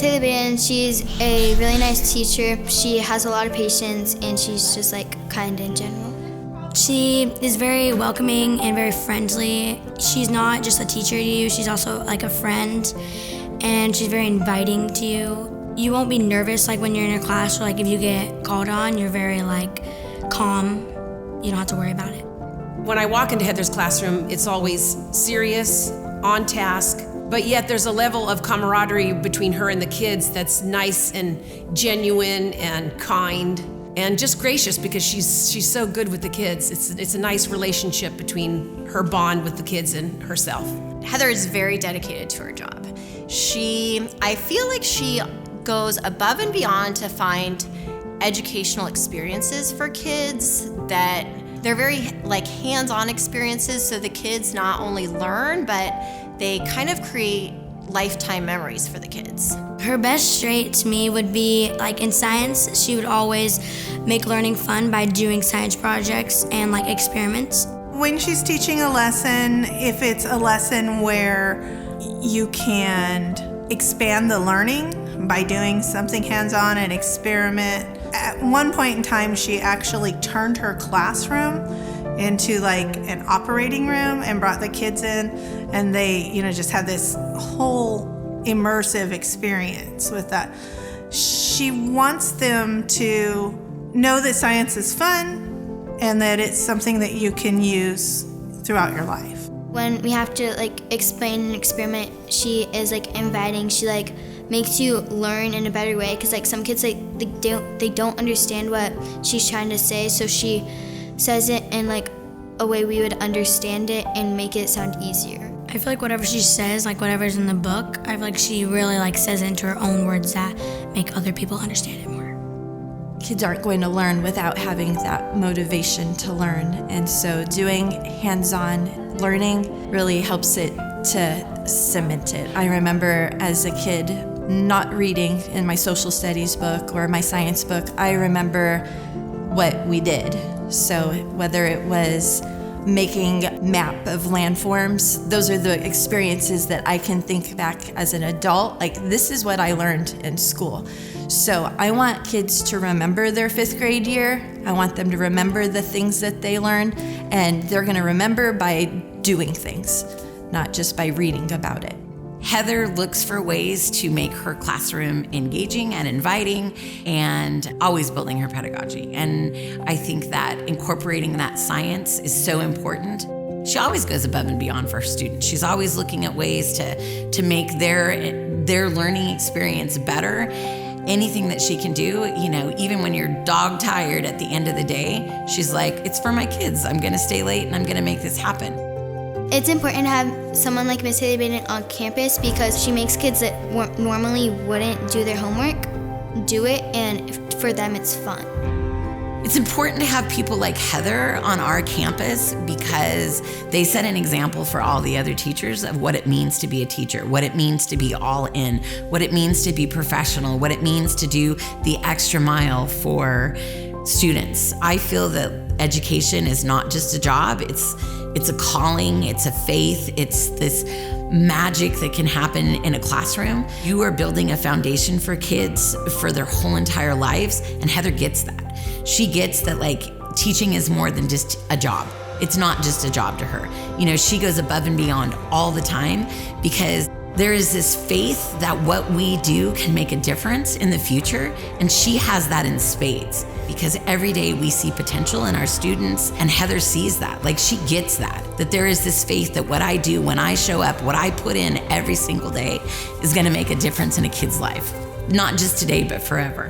Miss Haley-Baden, she's a really nice teacher. She has a lot of patience, and she's just like kind in general. She is very welcoming and very friendly. She's not just a teacher to you, she's also like a friend, and she's very inviting to you. You won't be nervous like when you're in a class, or like if you get called on, you're very like calm. You don't have to worry about it. When I walk into Heather's classroom, it's always serious, on task, but yet there's a level of camaraderie between her and the kids that's nice and genuine and kind and just gracious, because she's so good with the kids. It's a nice relationship between her bond with the kids and herself. Heather is very dedicated to her job. I feel like she goes above and beyond to find educational experiences for kids that they're very like hands-on experiences, so the kids not only learn, but they kind of create lifetime memories for the kids. Her best trait to me would be like in science, she would always make learning fun by doing science projects and like experiments. When she's teaching a lesson, if it's a lesson where you can expand the learning by doing something hands-on, an experiment. At one point in time, she actually turned her classroom into like an operating room and brought the kids in, and they, just had this whole immersive experience with that. She wants them to know that science is fun and that it's something that you can use throughout your life. When we have to like explain an experiment, she is like inviting. She like makes you learn in a better way, because like some kids they don't understand what she's trying to say, so she says it in like a way we would understand it and make it sound easier. I feel like whatever she says, like whatever's in the book, I feel like she really like says it into her own words that make other people understand it more. Kids aren't going to learn without having that motivation to learn, and so doing hands-on learning really helps it to cement it. I remember as a kid not reading in my social studies book or my science book. I remember what we did. So whether it was making map of landforms, those are the experiences that I can think back as an adult, like this is what I learned in school. So I want kids to remember their 5th grade year. I want them to remember the things that they learned, and they're gonna remember by doing things, not just by reading about it. Heather looks for ways to make her classroom engaging and inviting, and always building her pedagogy. And I think that incorporating that science is so important. She always goes above and beyond for her students. She's always looking at ways to make their learning experience better. Anything that she can do, even when you're dog tired at the end of the day, she's like, it's for my kids. I'm gonna stay late and I'm gonna make this happen. It's important to have someone like Miss Haley-Baden on campus, because she makes kids that normally wouldn't do their homework do it, and for them it's fun. It's important to have people like Heather on our campus, because they set an example for all the other teachers of what it means to be a teacher, what it means to be all in, what it means to be professional, what it means to do the extra mile for students. I feel that education is not just a job, it's a calling, it's a faith, it's this magic that can happen in a classroom. You are building a foundation for kids for their whole entire lives, and Heather gets that. She gets that like teaching is more than just a job. It's not just a job to her. She goes above and beyond all the time, because there is this faith that what we do can make a difference in the future, and she has that in spades, because every day we see potential in our students, and Heather sees that. Like, she gets that there is this faith that what I do when I show up, what I put in every single day is gonna make a difference in a kid's life. Not just today, but forever.